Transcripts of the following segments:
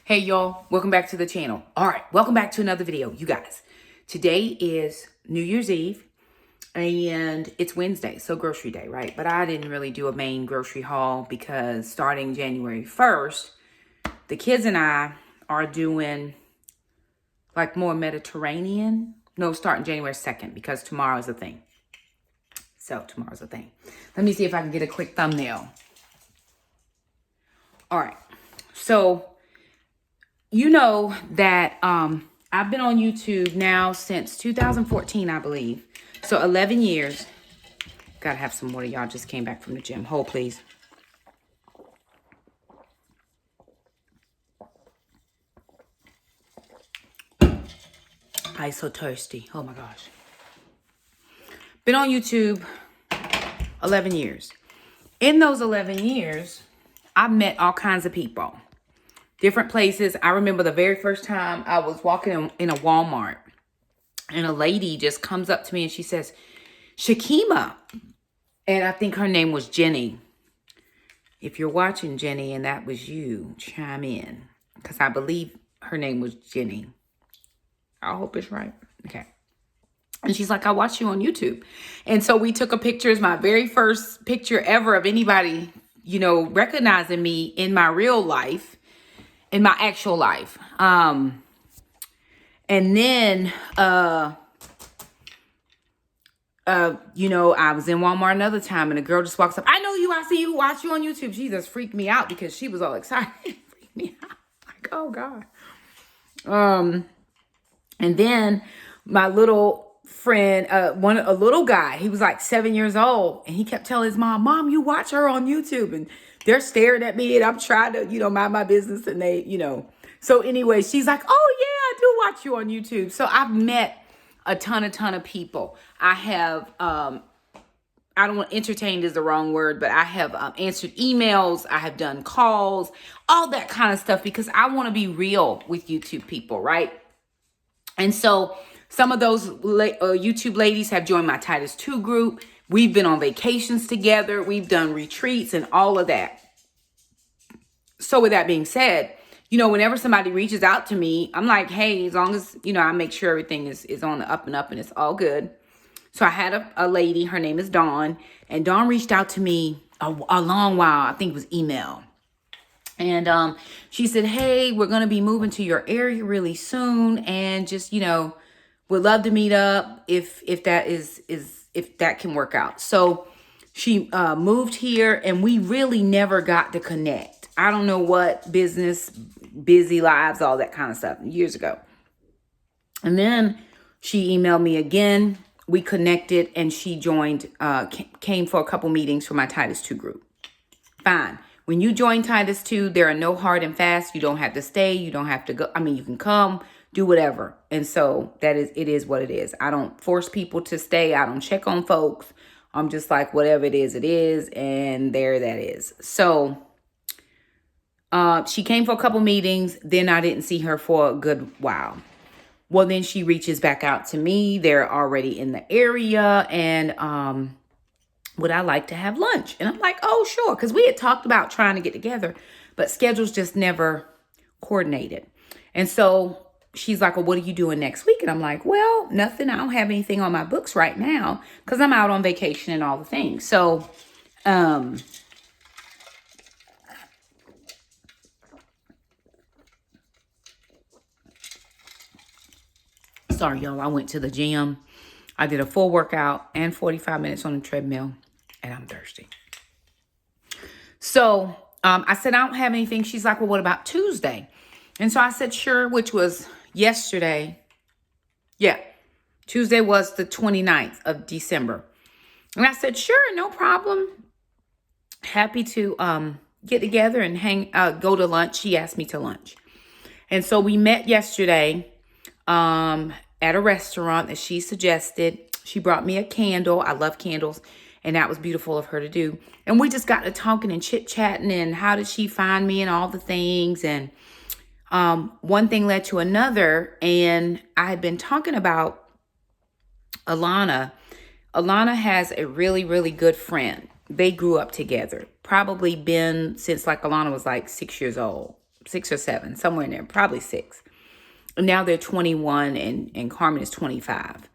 Hey y'all, welcome back to the channel. All right, welcome back to another video, you guys. Today is New Year's Eve and it's Wednesday, so grocery day, right? But I didn't really do a main grocery haul because starting January 1st, the kids and I are doing like more Mediterranean. No, starting January 2nd because tomorrow's a thing. So tomorrow's a thing. Let me see if I can get a quick thumbnail. All right, so you know that I've been on YouTube now since 2014, I believe. So 11 years. Gotta have some water. Y'all just came back from the gym. Hold, please. I'm so thirsty. Oh my gosh. Been on YouTube 11 years. In those 11 years, I've met all kinds of people. Different places. I remember the very first time I was walking in a Walmart and a lady just comes up to me and she says, Shakima. And I think her name was Jenny. If you're watching, Jenny, and that was you, chime in. Because I believe her name was Jenny. I hope it's right. Okay. And she's like, I watched you on YouTube. And so we took a picture. It's my very first picture ever of anybody, you know, recognizing me in my real life. In my actual life. And then, you know, I was in Walmart another time and a girl just walks up. I know you, I see you, watch you on YouTube. She just freaked me out because she was all excited. Freaked me out. Like, oh God. And then my little friend, a little guy, he was like 7 years old and he kept telling his mom, you watch her on YouTube. And they're staring at me and I'm trying to, you know, mind my business and they, you know. So anyway, she's like, oh yeah, I do watch you on YouTube. So I've met a ton of people. I have, I don't want entertained is the wrong word, but I have answered emails. I have done calls, all that kind of stuff because I want to be real with YouTube people, right? And so some of those YouTube ladies have joined my Titus 2 group. We've been on vacations together. We've done retreats and all of that. So with that being said, you know, whenever somebody reaches out to me, I'm like, hey, as long as, you know, I make sure everything is on the up and up and it's all good. So I had a lady, her name is Dawn, and Dawn reached out to me a long while. I think it was email. And she said, hey, we're going to be moving to your area really soon. And just, you know, would love to meet up if that if that can work out. So she moved here and we really never got to connect. I don't know what business, busy lives, all that kind of stuff years ago. And then she emailed me again. We connected and she joined, came for a couple meetings for my Titus 2 group. Fine. When you join Titus 2, there are no hard and fast. You don't have to stay. You don't have to go. I mean, you can come, do whatever. And so it is what it is. I don't force people to stay. I don't check on folks. I'm just like, whatever it is. And there that is. So she came for a couple meetings. Then I didn't see her for a good while. Well, then she reaches back out to me. They're already in the area. And would I like to have lunch? And I'm like, oh, sure. Because we had talked about trying to get together. But schedules just never coordinated. And so she's like, well, what are you doing next week? And I'm like, well, nothing. I don't have anything on my books right now. Because I'm out on vacation and all the things. So, sorry, y'all. I went to the gym. I did a full workout and 45 minutes on the treadmill. And I'm thirsty. So I said, I don't have anything. She's like, well, what about Tuesday? And so I said, sure, which was yesterday. Yeah, Tuesday was the 29th of December. And I said, sure, no problem. Happy to get together and go to lunch. She asked me to lunch. And so we met yesterday at a restaurant that she suggested. She brought me a candle. I love candles. And that was beautiful of her to do. And we just got to talking and chit-chatting and how did she find me and all the things. And one thing led to another. And I had been talking about Alana. Alana has a really, really good friend. They grew up together. Probably been since like Alana was like 6 years old. or 7, somewhere in there, probably 6. And now they're 21 and Carmen is 25.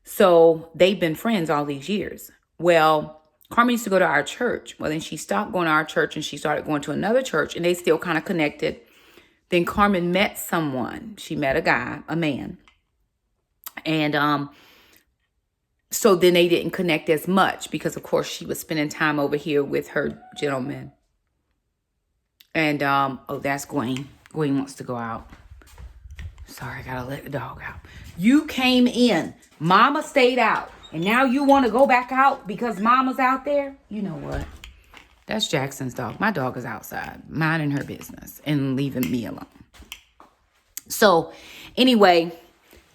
So they've been friends all these years. Well, Carmen used to go to our church. Well, then she stopped going to our church and she started going to another church, and they still kind of connected. Then Carmen met someone. She met a guy, a man. And so then they didn't connect as much because, of course, she was spending time over here with her gentleman. And, oh, that's Gwen. Gwen wants to go out. Sorry, I gotta let the dog out. You came in. Mama stayed out. And now you want to go back out because Mama's out there? You know what? That's Jackson's dog. My dog is outside, minding her business and leaving me alone. So, anyway,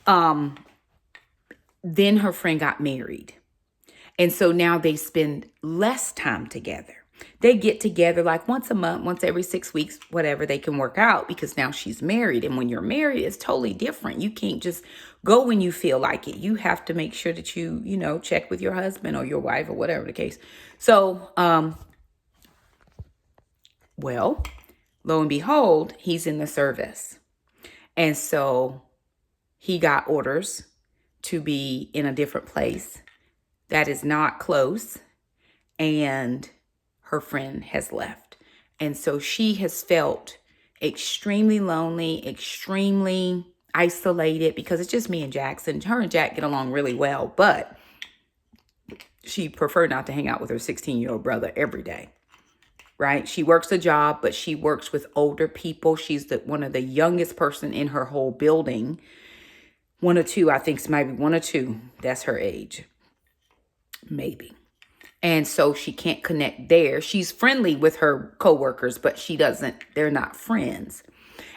then her friend got married. And so now they spend less time together. They get together like once a month, once every 6 weeks, whatever they can work out, because now she's married. And when you're married, it's totally different. You can't just go when you feel like it. You have to make sure that you check with your husband or your wife or whatever the case. So, well, lo and behold, he's in the service. And so he got orders to be in a different place that is not close. And her friend has left. And so she has felt extremely lonely, extremely isolated, because it's just me and Jackson. Her and Jack get along really well, but she preferred not to hang out with her 16-year-old brother every day, right? She works a job, but she works with older people. She's one of the youngest person in her whole building. 1 or 2, I think, maybe 1 or 2. That's her age. Maybe. And so she can't connect there. She's friendly with her coworkers, but they're not friends.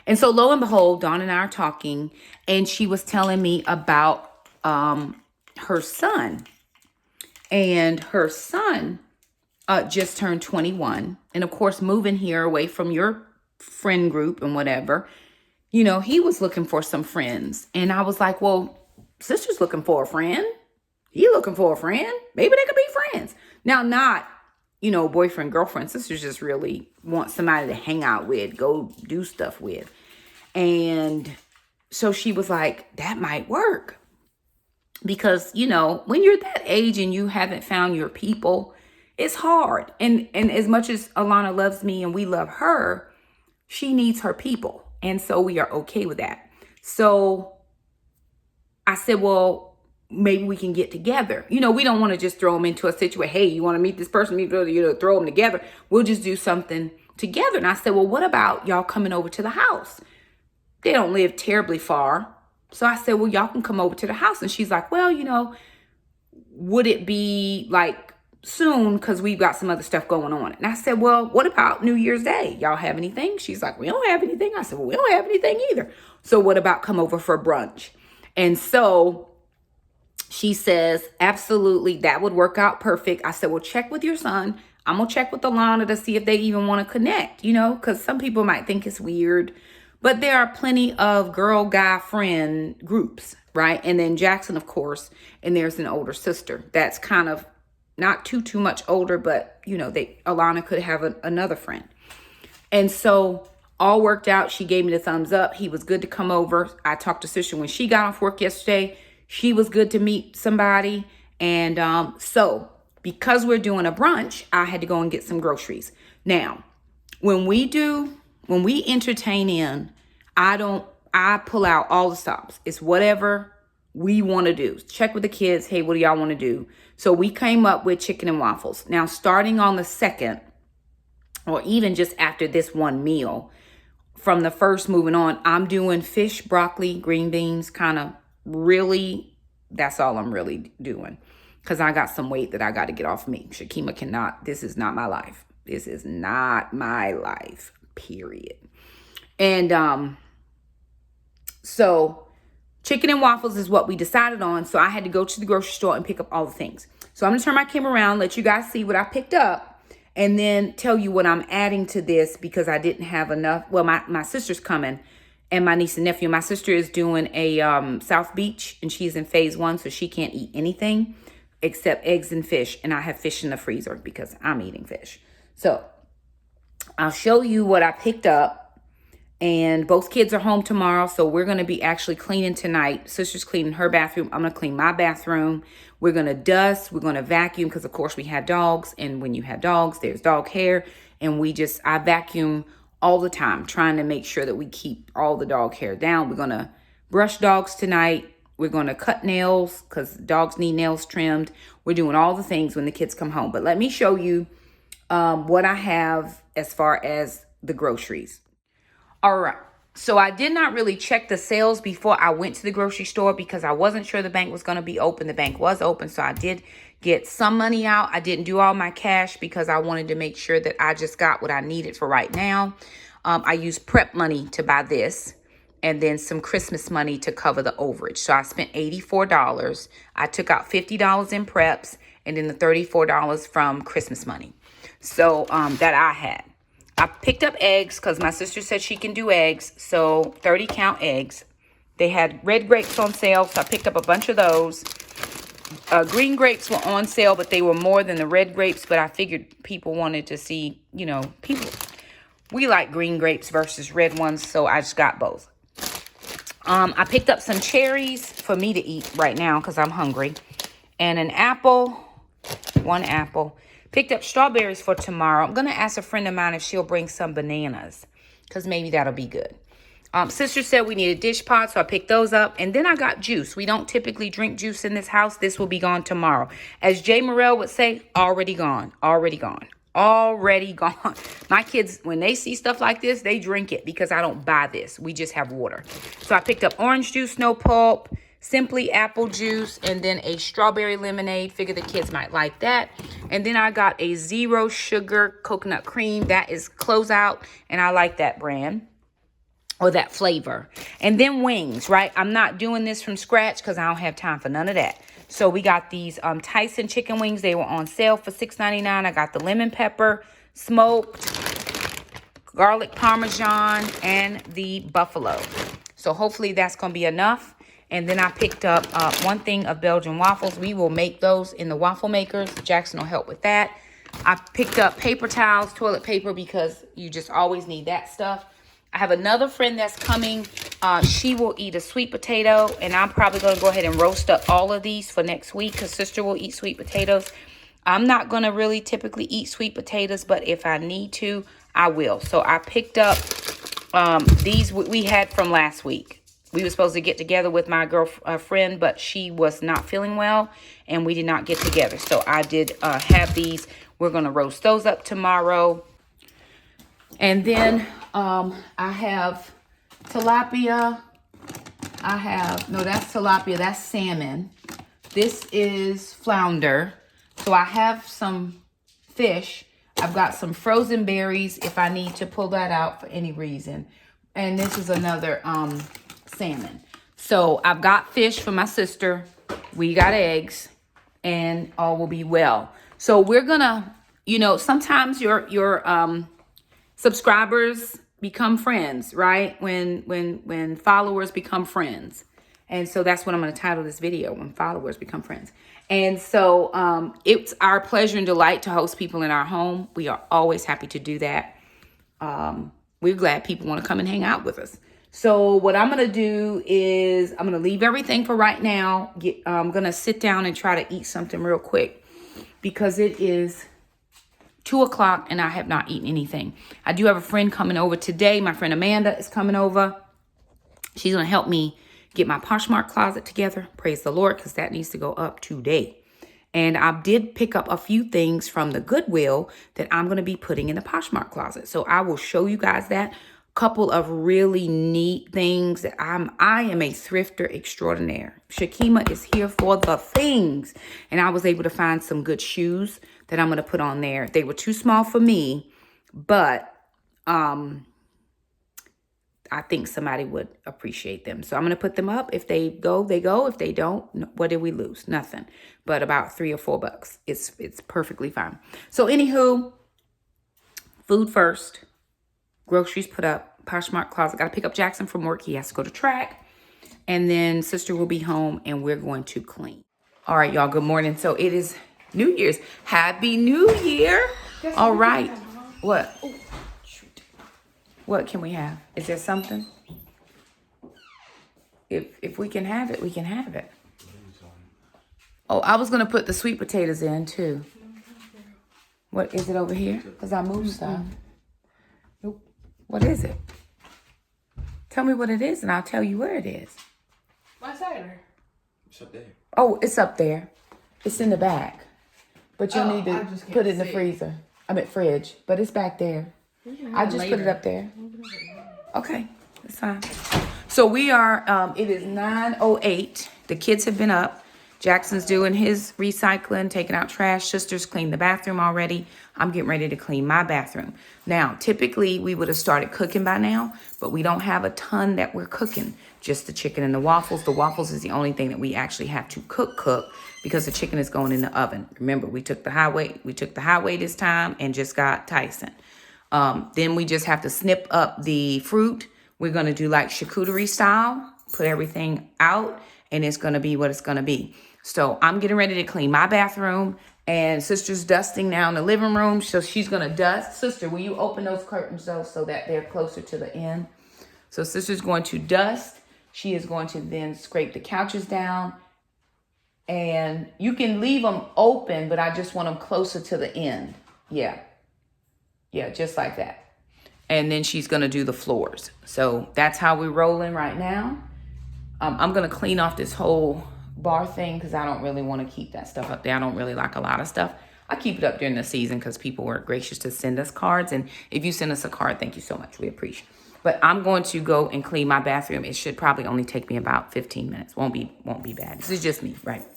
And so lo and behold, Dawn and I are talking, and she was telling me about her son. And her son just turned 21. And of course, moving here away from your friend group and whatever, he was looking for some friends. And I was like, well, sister's looking for a friend. He looking for a friend. Maybe they could be friends. Now, not, boyfriend, girlfriend. Sisters just really want somebody to hang out with, go do stuff with. And so she was like, that might work. Because, when you're that age and you haven't found your people, it's hard. And as much as Alana loves me and we love her, she needs her people. And so we are okay with that. So I said, well, maybe we can get together. We don't want to just throw them into a situation. Hey, you want to meet this person? Throw them together. We'll just do something together. And I said, well, what about y'all coming over to the house? They don't live terribly far. So I said, well, y'all can come over to the house. And she's like, well, would it be like soon? Because we've got some other stuff going on. And I said, well, what about New Year's Day? Y'all have anything? She's like, we don't have anything. I said, well, we don't have anything either. So what about come over for brunch? And so she says, absolutely, that would work out perfect. I said, well, check with your son. I'm going to check with Alana to see if they even want to connect, because some people might think it's weird. But there are plenty of girl, guy, friend groups, right? And then Jackson, of course, and there's an older sister. That's kind of not too much older, but, Alana could have another friend. And so all worked out. She gave me the thumbs up. He was good to come over. I talked to sister when she got off work yesterday. She was good to meet somebody. And so because we're doing a brunch, I had to go and get some groceries. Now, when we entertain in, I pull out all the stops. It's whatever we want to do. Check with the kids. Hey, what do y'all want to do? So we came up with chicken and waffles. Now, starting on the 2nd, or even just after this one meal, from the 1st moving on, I'm doing fish, broccoli, green beans, kind of really, that's all I'm really doing. Because I got some weight that I got to get off me. Shakima cannot, this is not my life. This is not my life, period. And so chicken and waffles is what we decided on. So I had to go to the grocery store and pick up all the things. So I'm going to turn my camera around, let you guys see what I picked up, and then tell you what I'm adding to this because I didn't have enough. Well, my sister's coming and my niece and nephew. My sister is doing a South Beach and she's in phase 1. So she can't eat anything except eggs and fish. And I have fish in the freezer because I'm eating fish. So I'll show you what I picked up. And both kids are home tomorrow, so we're going to be actually cleaning tonight. Sister's cleaning her bathroom. I'm going to clean my bathroom. We're going to dust. We're going to vacuum because, of course, we have dogs. And when you have dogs, there's dog hair. And I vacuum all the time, trying to make sure that we keep all the dog hair down. We're going to brush dogs tonight. We're going to cut nails because dogs need nails trimmed. We're doing all the things when the kids come home. But let me show you what I have as far as the groceries. All right. So I did not really check the sales before I went to the grocery store because I wasn't sure the bank was going to be open. The bank was open, so I did get some money out. I didn't do all my cash because I wanted to make sure that I just got what I needed for right now. I used prep money to buy this and then some Christmas money to cover the overage. So I spent $84. I took out $50 in preps and then the $34 from Christmas money. So that I had. I picked up eggs because my sister said she can do eggs. So 30 count eggs. They had red grapes on sale. So I picked up a bunch of those. Green grapes were on sale, but they were more than the red grapes. But I figured people wanted to see, we like green grapes versus red ones. So I just got both. I picked up some cherries for me to eat right now because I'm hungry. And an apple, one apple. Picked up strawberries for tomorrow. I'm going to ask a friend of mine if she'll bring some bananas because maybe that'll be good. Sister said we need a dish pot, so I picked those up. And then I got juice. We don't typically drink juice in this house. This will be gone tomorrow. As Jay Morrell would say, already gone, already gone, already gone. My kids, when they see stuff like this, they drink it because I don't buy this. We just have water. So I picked up orange juice, no pulp, simply apple juice, and then a strawberry lemonade. Figure the kids might like that. And then I got a 0 sugar coconut cream. That is closeout, and I like that brand or that flavor. And then wings, right? I'm not doing this from scratch because I don't have time for none of that. So we got these Tyson chicken wings. They were on sale for $6.99. I got the lemon pepper, smoked, garlic parmesan, and the buffalo. So hopefully that's going to be enough. And then I picked up one thing of Belgian waffles. We will make those in the waffle makers. Jackson will help with that. I picked up paper towels, toilet paper, because you just always need that stuff. I have another friend that's coming. She will eat a sweet potato, and I'm probably going to go ahead and roast up all of these for next week because sister will eat sweet potatoes. I'm not going to really typically eat sweet potatoes, but if I need to, I will. So I picked up these we had from last week. We were supposed to get together with my girlfriend, but she was not feeling well, and we did not get together. So I did have these. We're going to roast those up tomorrow. And then I have tilapia. No, that's tilapia. That's salmon. This is flounder. So I have some fish. I've got some frozen berries if I need to pull that out for any reason. And this is another salmon. So I've got fish for my sister. We got eggs, and all will be well. So we're gonna, sometimes your subscribers become friends, right? When followers become friends. And so that's what I'm going to title this video, When Followers Become Friends. And so it's our pleasure and delight to host people in our home. We are always happy to do that. We're glad people want to come and hang out with us. So what I'm going to do is I'm going to leave everything for right now. I'm going to sit down and try to eat something real quick because it is 2 o'clock and I have not eaten anything. I do have a friend coming over today. My friend Amanda is coming over. She's going to help me get my Poshmark closet together. Praise the Lord, because that needs to go up today. And I did pick up a few things from the Goodwill that I'm going to be putting in the Poshmark closet. So I will show you guys that. Couple of really neat things that I am a thrifter extraordinaire. Shakima is here for the things. And I was able to find some good shoes that I'm going to put on there. They were too small for me, but I think somebody would appreciate them. So I'm going to put them up. If they go, they go. If they don't, what did we lose? Nothing. But about $3 or $4. It's perfectly fine. So anywho, food first. Groceries put up. Poshmark closet. Got to pick up Jackson from work. He has to go to track. And then sister will be home and we're going to clean. All right, y'all. Good morning. So it is New Year's. Happy New Year. All right. What? What can we have? Is there something? If we can have it, we can have it. Oh, I was gonna put the sweet potatoes in too. What is it over here? Cause I moved stuff. Nope. What is it? Tell me what it is, and I'll tell you where it is. My cider. It's up there. Oh, it's up there. It's in the back. But you'll need to put it in the freezer. I mean fridge. But it's back there. I just put it up there. Okay, that's fine. So we are, it is 9:08. The kids have been up. Jackson's doing his recycling, taking out trash. Sister's cleaned the bathroom already. I'm getting ready to clean my bathroom. Now, typically we would have started cooking by now, but we don't have a ton that we're cooking. Just the chicken and the waffles. The waffles is the only thing that we actually have to cook because the chicken is going in the oven. Remember, we took the highway this time and just got Tyson. Then we just have to snip up the fruit. We're going to do like charcuterie style, put everything out, and it's going to be what it's going to be. So I'm getting ready to clean my bathroom, and sister's dusting now in the living room. So she's going to dust. Sister, will you open those curtains though so that they're closer to the end? So sister's going to dust. She is going to then scrape the couches down, and you can leave them open, but I just want them closer to the end. Yeah, just like that. And then she's going to do the floors. So that's how we're rolling right now. I'm going to clean off this whole bar thing because I don't really want to keep that stuff up there. I don't really like a lot of stuff. I keep it up during the season because people were gracious to send us cards. And if you send us a card, thank you so much. We appreciate it. But I'm going to go and clean my bathroom. It should probably only take me about 15 minutes. Won't be bad. This is just me, right?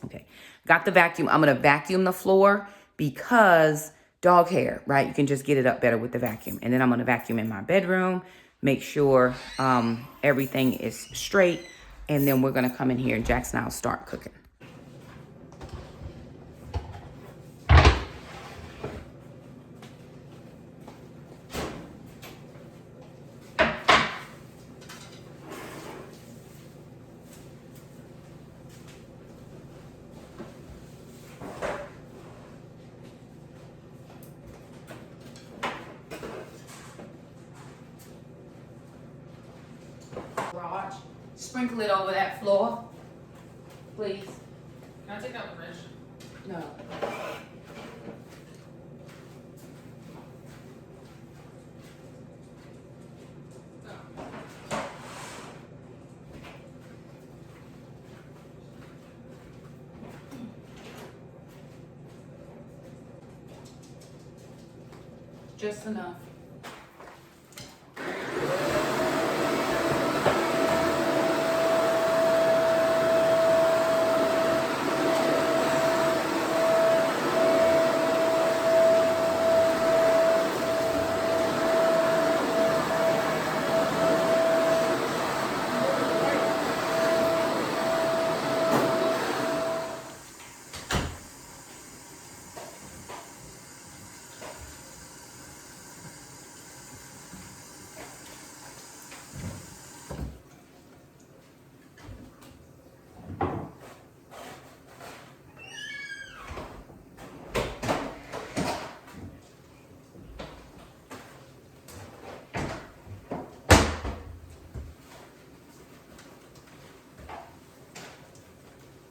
Okay. Got the vacuum. I'm going to vacuum the floor because dog hair, right? You can just get it up better with the vacuum. And then I'm going to vacuum in my bedroom, make sure everything is straight. And then we're going to come in here and Jackson and I'll start cooking. Garage. Sprinkle it over that floor, please. Can I take out the fridge? No. Just enough.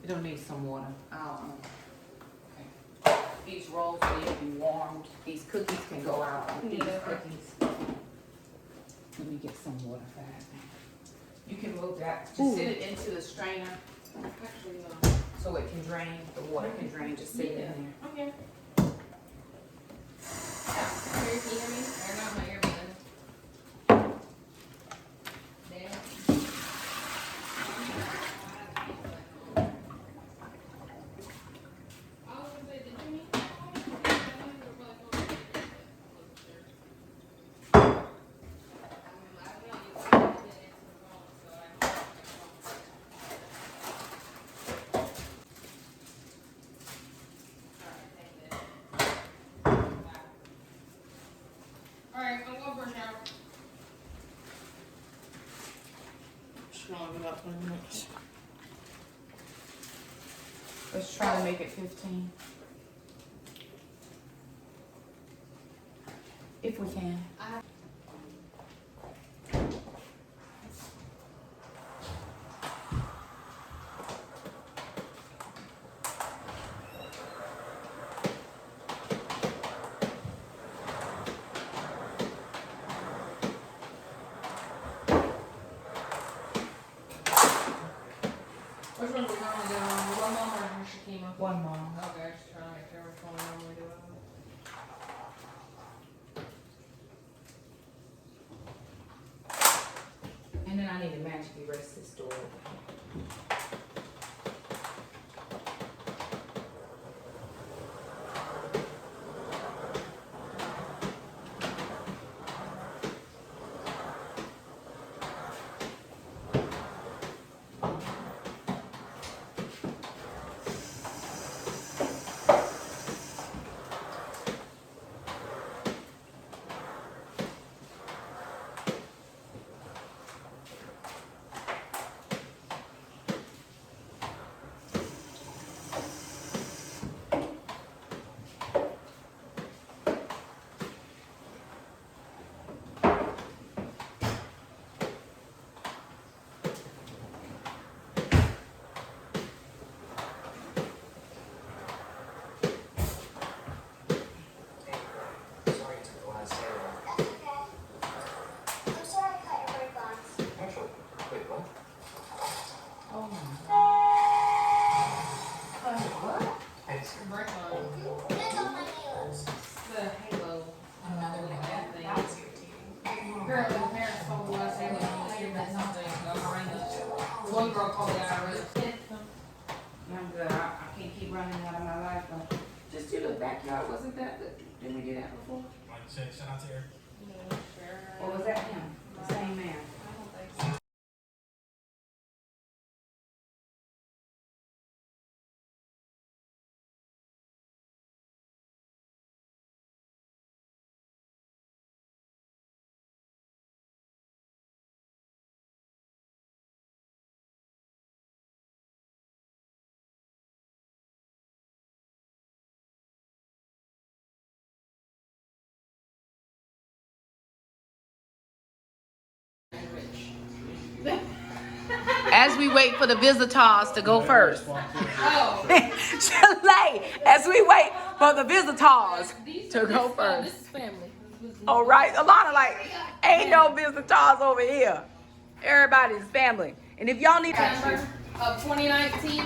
You don't need some water. Okay. These rolls need to be warmed. These cookies can go out with these cookies. Let me get some water for that. You can move that. Just sit it into the strainer. Actually, no. So it can drain. The water can drain. Just sit it in there. Okay. Yeah. Can you hear me? Or not my earbud? There. Alright, I'll go for a shower. Should only be about 20 minutes. Let's try to make it 15. If we can. I need to magically rest this door. One girl called me out of it. I'm good. I can't keep running out of my life. But just do the backyard. Wasn't that good? Didn't we do that before? Shout out to Eric. Or was that him? The same man. As we wait for the visitors to go first. Oh. Shalay, as we wait for the visitors to go first. This is family. All right, Alana, like, ain't no visitors over here. Everybody's family. And if y'all need September of 2019.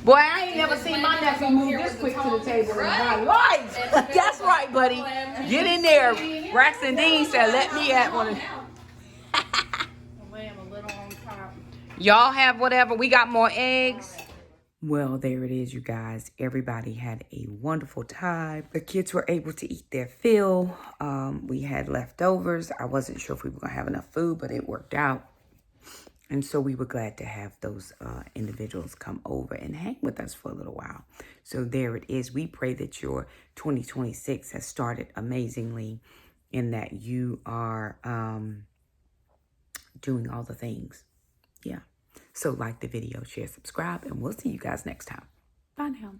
boy, I ain't never seen my nephew move this quick to the table in my life. That's right, buddy. Get in there. Braxton Dean said, let me at one of y'all have whatever. We got more eggs. Well, there it is, you guys. Everybody had a wonderful time. The kids were able to eat their fill. We had leftovers. I wasn't sure if we were going to have enough food, but it worked out. And so we were glad to have those individuals come over and hang with us for a little while. So there it is. We pray that your 2026 has started amazingly and that you are doing all the things. Yeah. So like the video, share, subscribe, and we'll see you guys next time. Bye now.